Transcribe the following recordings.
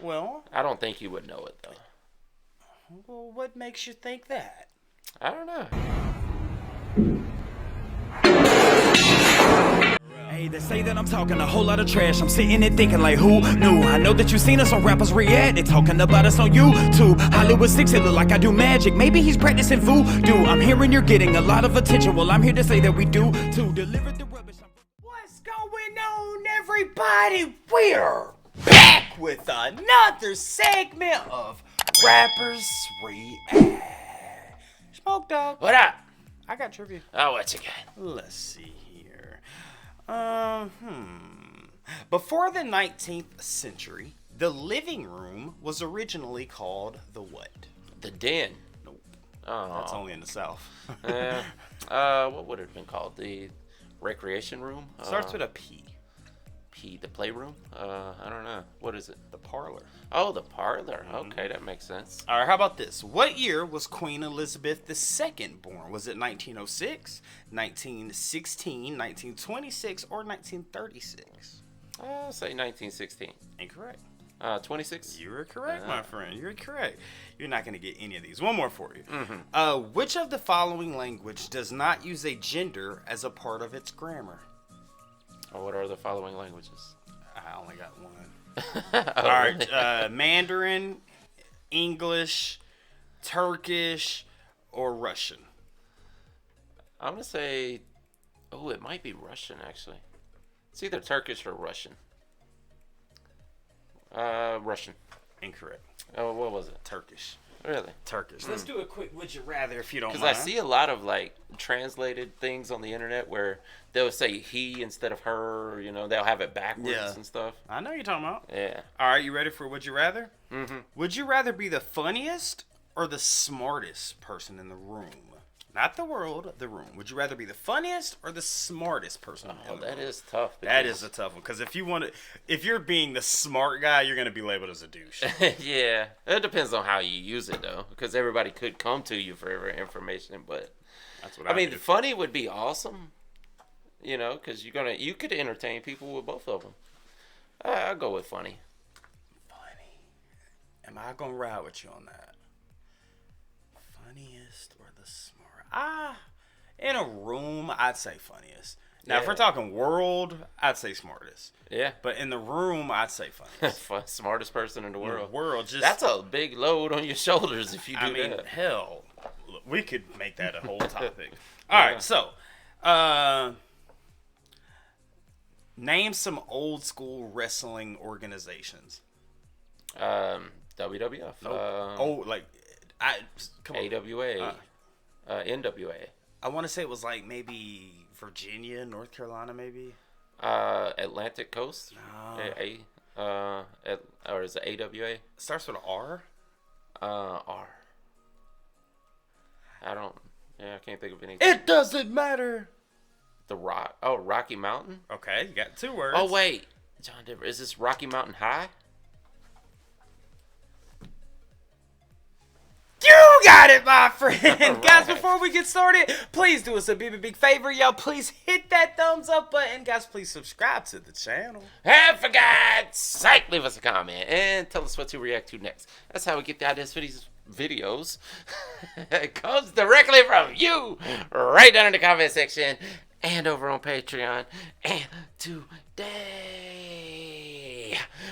Well, I don't think you would know it, though. well, what makes you think that? I don't know. Hey, they say that I'm talking a whole lot of trash. I'm sitting there thinking like, who knew? I know that you seen us on rappers react. They talking about us on YouTube. Hollywood 6, it look like I do magic. Maybe he's practicing voodoo. I'm hearing you're getting a lot of attention. Well, I'm here to say that we do to deliver the rubbish. What's going on, everybody? We're back with another segment of Rappers React. Smoke Dog. What up? I got trivia. Oh, what you got? Let's see here. Before the 19th century, the living room was originally called the what? The Den. Nope. Oh. That's only in the South. What would it have been called? The recreation room? Starts with a P. The playroom? I don't know. What is it? The parlor. Oh, the parlor. Okay, that makes sense. All right, how about this? What year was Queen Elizabeth II born? Was it 1906, 1916, 1926, or 1936? I'll say 1916. Incorrect. 26? You were correct, my friend. You're correct. You're not going to get any of these. One more for you. Mm-hmm. Which of the following language does not use a gender as a part of its grammar? What are the following languages? I only got one. Oh, All right, Mandarin, English, Turkish, or Russian? I'm going to say, it might be Russian, actually. It's either Turkish or Russian. Russian. Incorrect. Oh, what was it? Turkish. Really? Turkish. Let's do a quick would you rather if you don't mind. Because I see a lot of, like, translated things on the internet where they'll say he instead of her, they'll have it backwards and stuff. I know you're talking about. Yeah. All right, you ready for would you rather? Mm-hmm. Would you rather be the funniest or the smartest person in the room? Not the world, the room. Would you rather be the funniest or the smartest person in the room? That is tough. That is a tough one. Because if you're being the smart guy, you're going to be labeled as a douche. Yeah. It depends on how you use it, though. Because everybody could come to you for information. But, that's what I mean, do. funny would be awesome. Because you could entertain people with both of them. I'll go with funny. Funny. Am I going to ride with you on that? Funniest or the smart? In a room, I'd say funniest. Now, if we're talking world, I'd say smartest. Yeah. But in the room, I'd say funniest. Smartest person in the world. That's a big load on your shoulders if you do that. Hell, we could make that a whole topic. All right, so name some old school wrestling organizations. WWF. Nope. Come on. AWA. NWA. I want to say it was like maybe Virginia, North Carolina, maybe. Atlantic Coast. No. Or is it AWA? Starts with an R. R. I can't think of anything. It doesn't matter. The Rock. Oh, Rocky Mountain. Okay, you got 2 words. Oh wait, John Denver. Is this Rocky Mountain High? You got it, my friend. Right. Guys, before we get started, please do us a big favor. Y'all, please hit that thumbs up button. Guys, please subscribe to the channel. And for God's sake, leave us a comment and tell us what to react to next. That's how we get the ideas for these videos. It comes directly from you, right down in the comment section and over on Patreon. And today,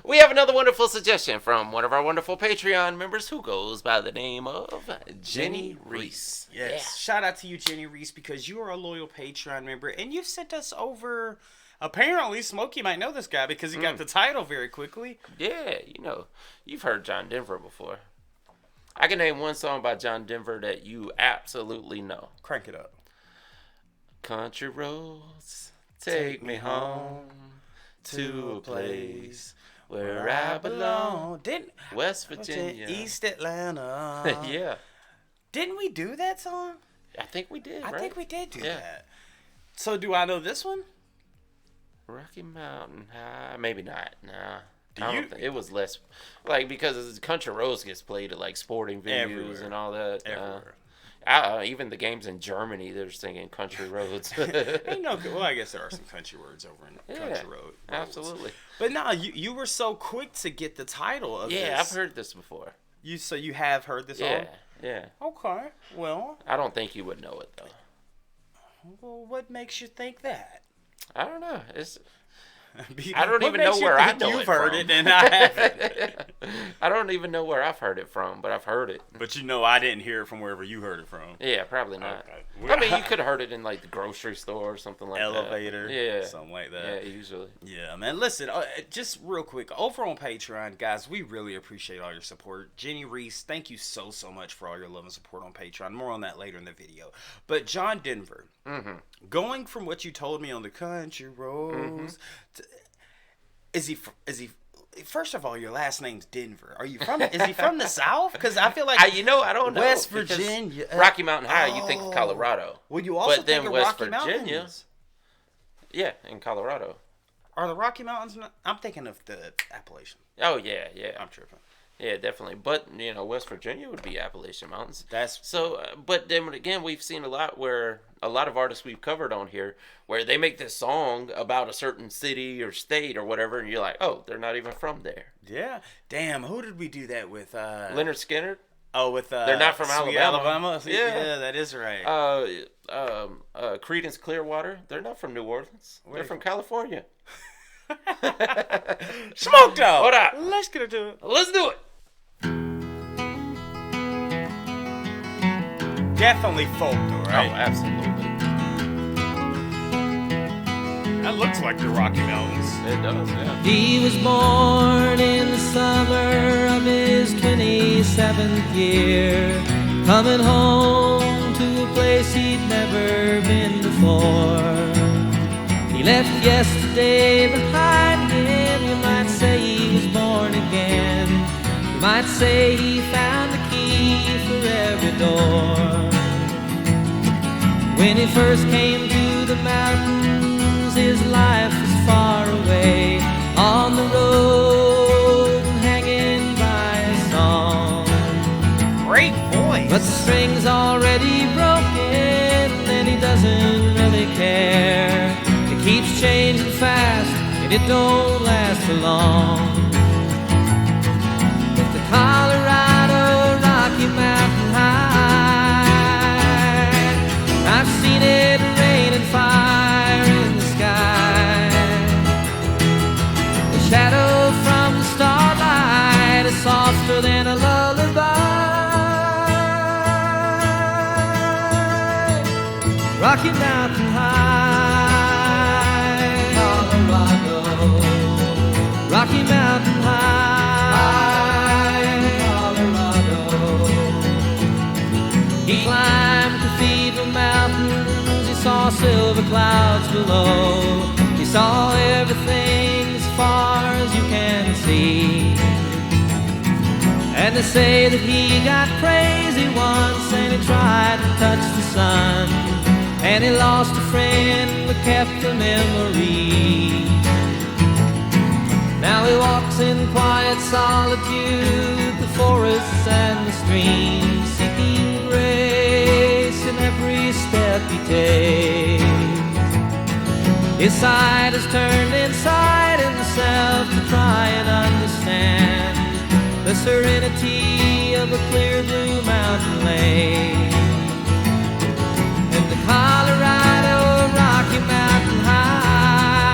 we have another wonderful suggestion from one of our wonderful Patreon members who goes by the name of Jenny Reese. Yes. Yeah. Shout out to you, Jenny Reese, because you are a loyal Patreon member and you've sent us over. Apparently, Smokey might know this guy because he got the title very quickly. Yeah, you've heard John Denver before. I can name one song by John Denver that you absolutely know. Crank it up. Country roads, take me home to a place where I belong. West Virginia. East Atlanta. Yeah. Didn't we do that song? I think we did, right? I think we did do that. So do I know this one? Rocky Mountain High. Maybe not. Nah. I don't think it was less because country roads gets played at like sporting venues and all that. Everywhere. Even the games in Germany, they're singing country roads. Ain't no, well, I guess there are some country words over in country roads. Absolutely. But no, you were so quick to get the title of this. Yeah, I've heard this before. So you have heard this song? Yeah. Okay, well. I don't think you would know it, though. Well, what makes you think that? I don't know. I don't even know where I know you've it heard from. it and I haven't. I don't even know where I've heard it from, but I've heard it. But I didn't hear it from wherever you heard it from. Yeah, probably not. Okay. I mean, you could have heard it in like the grocery store or something like Elevator, that. Yeah, something like that. Yeah, usually. Yeah, man. Listen, just real quick, over on Patreon, guys, we really appreciate all your support. Jenny Reese, thank you so much for all your love and support on Patreon. More on that later in the video. But John Denver, going from what you told me on the country roads, is he? First of all, your last name's Denver. Are you from? Is he from the South? Because I feel like I don't know. West Virginia, Rocky Mountain High. You think of Colorado? Well, you also but then think of West Rocky Virginia. Mountains. Yeah, in Colorado. Are the Rocky Mountains? I'm thinking of the Appalachian. Oh yeah. I'm tripping. Yeah, definitely. But West Virginia would be Appalachian Mountains. That's so. But then again, we've seen a lot of artists we've covered on here where they make this song about a certain city or state or whatever, and you're like, oh, they're not even from there. Yeah. Damn. Who did we do that with? Leonard Skinner. Oh, with they're not from Sweet Alabama. Yeah, that is right. Creedence Clearwater. They're not from New Orleans. They're from California. Smoke dog. Hold up. Let's get into it. Let's do it. Definitely folk, though, right? Oh, absolutely. That looks like the Rocky Mountains. It does, yeah. He was born in the summer of his 27th year, coming home to a place he'd never been before. He left yesterday behind him. You might say he was born again. You might say he found the key for every door. When he first came to the mountains, his life was far away, on the road, hanging by a song. Great voice. But the string's already broken, and he doesn't really care. It keeps changing fast, and it don't last for long. But the Colorado Rocky Mountain High, I've seen it rain and fire in the sky. The shadow from the starlight is softer than a lullaby. Rocky Mountain High, Colorado. Rocky Mountain High, Colorado. He climbed Cathedral Mountains, he saw silver clouds below. He saw everything as far as you can see. And they say that he got crazy once, and he tried to touch the sun, and he lost a friend but kept a memory. Now he walks in quiet solitude, the forests and the streams, seeking grace in every step he takes. His side is turned inside himself to try and understand the serenity of a clear blue mountain lake. And the Colorado Rocky Mountain High,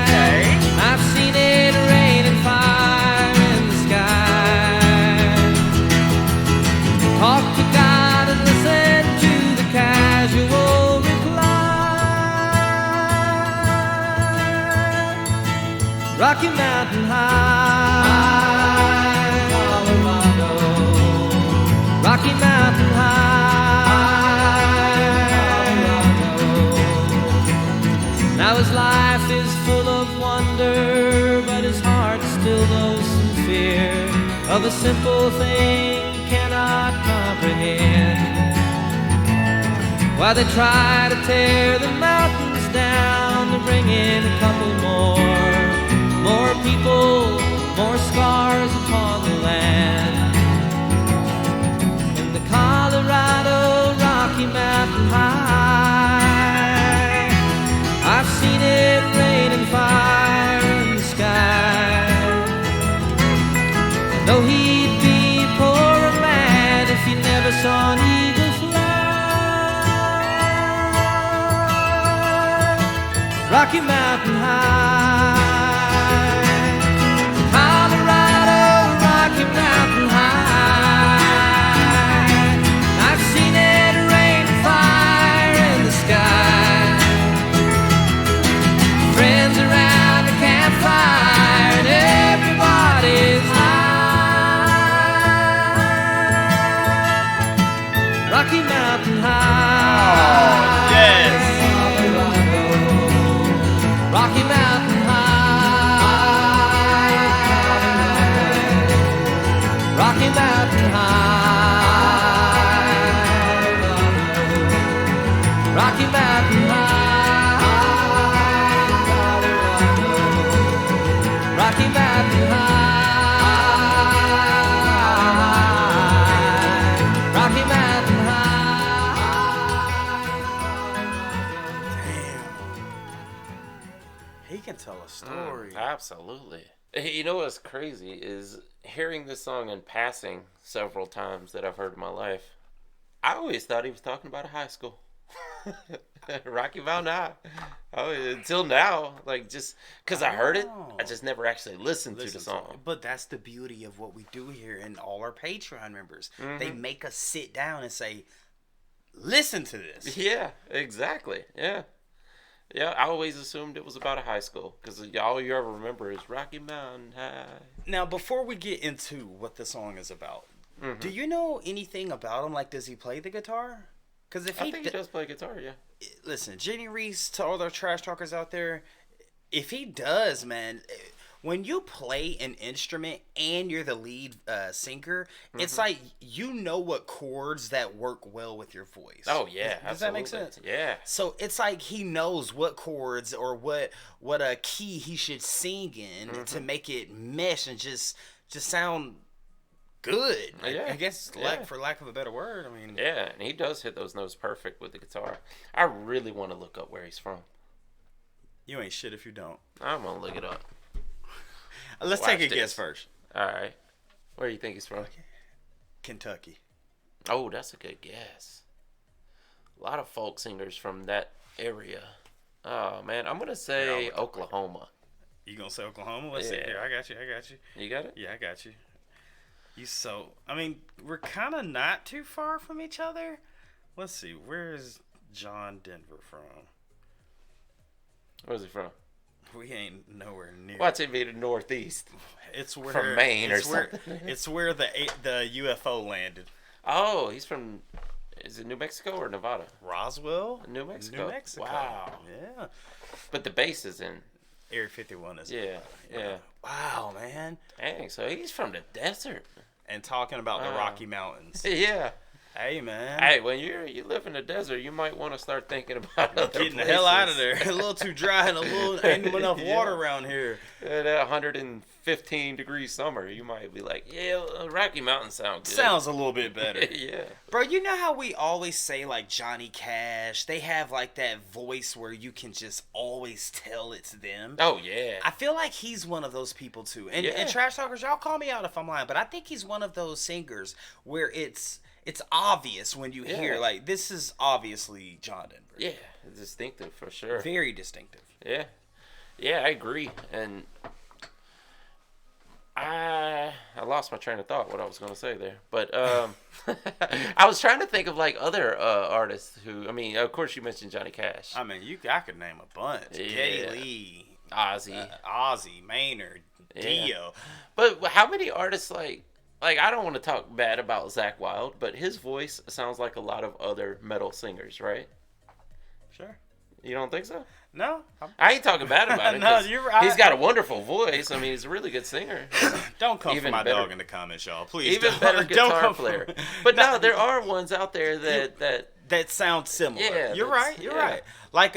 Okay. I've seen it rain and fire in the sky. Talk to God and listen to the casual reply. Rocky Mountain High, Colorado. Rocky Mountain High, Colorado. Now his life is full of wonder, but his heart still knows some fear of a simple thing he cannot comprehend. Why they try to tear the mountains down to bring in a couple more people, more scars upon the land. In the Colorado Though he'd be poor and mad if he never saw an eagle fly. Rocky Mountain High, Colorado, Rocky Mountain High. I've seen it rain fire in the sky. Friends around the campfire and everybody's high. Rocky Mountain High. Yes. Rocky Mountain High. Rocky Mountain High. Rocky Mountain High. Rocky Mountain High. Rocky Mountain High. He can tell a story. Absolutely. You know what's crazy is hearing this song in passing several times that I've heard in my life. I always thought he was talking about a high school. Rocky Mountain High. Oh, until now, like just because I heard it, I just never actually listened to the song. But that's the beauty of what we do here, and all our Patreon members. They make us sit down and say, listen to this. Yeah, exactly. Yeah. Yeah, I always assumed it was about a high school because all you ever remember is Rocky Mountain High. Now, before we get into what the song is about, do you know anything about him? Like, does he play the guitar? Because if I think he does play guitar, yeah. Listen, Jenny Reese, to all the trash talkers out there, if he does, man, when you play an instrument and you're the lead singer, it's like you know what chords that work well with your voice. Oh yeah, does that make sense? Yeah. So it's like he knows what chords or what a key he should sing in to make it mesh and just sound good. Yeah. I guess, for lack of a better word. I mean, Yeah, and he does hit those notes perfect with the guitar. I really want to look up where he's from. you ain't shit if you don't. I'm gonna look it up. Let's Watch take a this. guess first. All right, where do you think he's from? Kentucky. Oh, that's a good guess. A lot of folk singers from that area. Oh man, I'm gonna say Oklahoma. You gonna say Oklahoma? Let's see Yeah. here. I got you. You got it? Yeah, I got you. I mean, we're kind of not too far from each other. Let's see. Where is John Denver from? Where's he from? We ain't nowhere near. Watch it be the Northeast. It's where From Maine or something. It's where the UFO landed. Oh, he's from. Is it New Mexico or Nevada? Roswell, New Mexico. New Mexico. Wow. Yeah. But the base is in. Area 51 is. Yeah. Yeah. Wow, man. Dang. So he's from the desert. And talking about the Wow. Rocky Mountains. Yeah. Hey, man. Hey, when you live in the desert, you might want to start thinking about other Getting the hell out of places. there. A little too dry and ain't enough Yeah. water around here. At a 115 degree summer, you might be like, yeah, Rocky Mountains sound good. Sounds a little bit better. Yeah. Bro, you know how we always say, like, Johnny Cash, they have, like, that voice where you can just always tell it's them. Oh, yeah. I feel like he's one of those people, too. And, Yeah. and trash talkers, y'all call me out if I'm lying, but I think he's one of those singers where it's obvious when you hear, Yeah. like, this is obviously John Denver. Yeah. Distinctive for sure. Very distinctive. Yeah. Yeah, I agree. And I lost my train of thought, what I was going to say there. But I was trying to think of, like, other artists who, I mean, of course you mentioned Johnny Cash. I mean, I could name a bunch. Yeah. Geddy Lee, Ozzy. Ozzy, Maynard, Yeah. Dio. But how many artists, like I don't want to talk bad about Zakk Wylde, but his voice sounds like a lot of other metal singers, right? Sure. You don't think so? No. I ain't talking bad about it. No, 'cause you're right. He's got a wonderful voice. I mean, he's a really good singer. Don't come Even for my better- dog in the comments, y'all. Please. Even don't. better Don't guitar come player. For... But no, there are ones out there that that sound similar. Yeah, You're that's- right. You're yeah. right. Like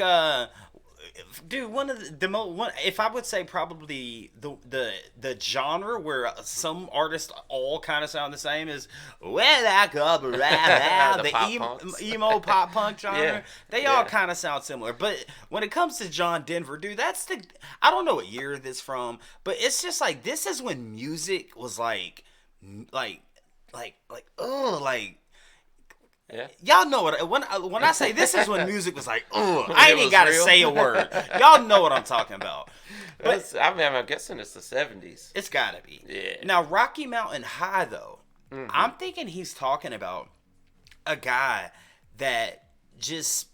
dude, one of the most if I would say probably the genre where some artists all kind of sound the same is the pop punks. emo pop punk genre. Yeah, They all yeah. kind of sound similar. But when it comes to John Denver, dude, I don't know what year this from, but it's just like this is when music was like like, oh, like. Yeah. Y'all know what when I say this is when music was like, oh, I ain't was even gotta real. say a word. Y'all know what I'm talking about. But I mean, I'm guessing it's the 70s. it's gotta be. Yeah. Now Rocky Mountain High though, I'm thinking he's talking about a guy that just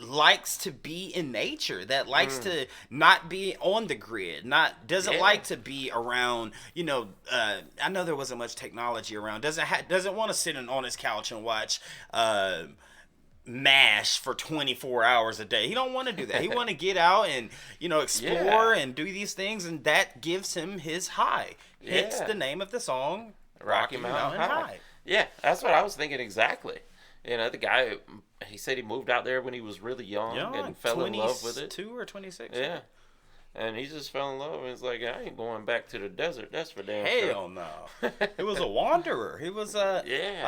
likes to be in nature, that likes to not be on the grid, doesn't like to be around, I know there wasn't much technology around, doesn't want to sit on his couch and watch MASH for 24 hours a day. He don't want to do that. He want to get out and explore and do these things, and that gives him his high. Hence the name of the song, Rocky Mountain High. Yeah, that's what I was thinking exactly. The guy, he said he moved out there when he was really young and fell in love with it. 22 or 26. Yeah. And he just fell in love, and he's like, I ain't going back to the desert. That's for damn sure. Hell no. He was a wanderer. He was a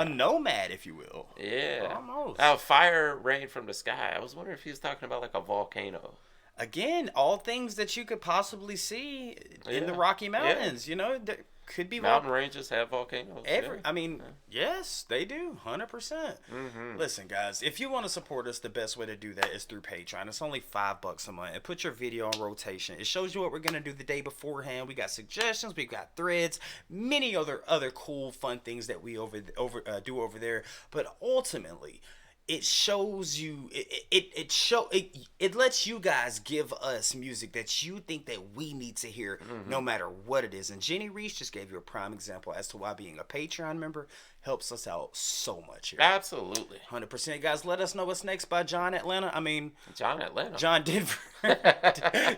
nomad, if you will. Yeah. Almost. Fire rained from the sky. I was wondering if he was talking about like a volcano. Again, all things that you could possibly see in the Rocky Mountains. There could be mountain ranges have volcanoes. Yes, they do, 100%. Listen, guys, if you want to support us, the best way to do that is through Patreon. It's only $5 a month. It puts your video on rotation. It shows you what we're gonna do the day beforehand. We got suggestions, we got threads, many other cool, fun things that we do over there. But ultimately, it shows you it lets you guys give us music that you think that we need to hear, no matter what it is. And Jenny Reese just gave you a prime example as to why being a Patreon member helps us out so much here. Absolutely. 100%. Guys, let us know what's next by John Denver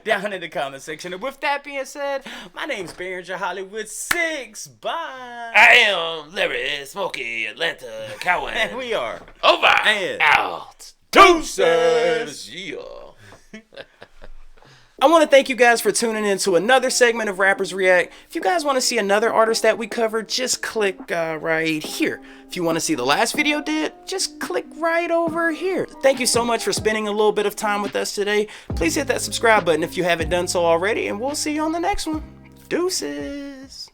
down in the comment section. And with that being said, my name's Behringer Hollywood 6. Bye. I am Larry Smokey Atlanta Cowan. And we are over and out. Deuces. Yeah. I want to thank you guys for tuning in to another segment of Rappers React. If you guys want to see another artist that we covered, just click right here. If you want to see the last video did, just click right over here. Thank you so much for spending a little bit of time with us today. Please hit that subscribe button if you haven't done so already, and we'll see you on the next one. Deuces.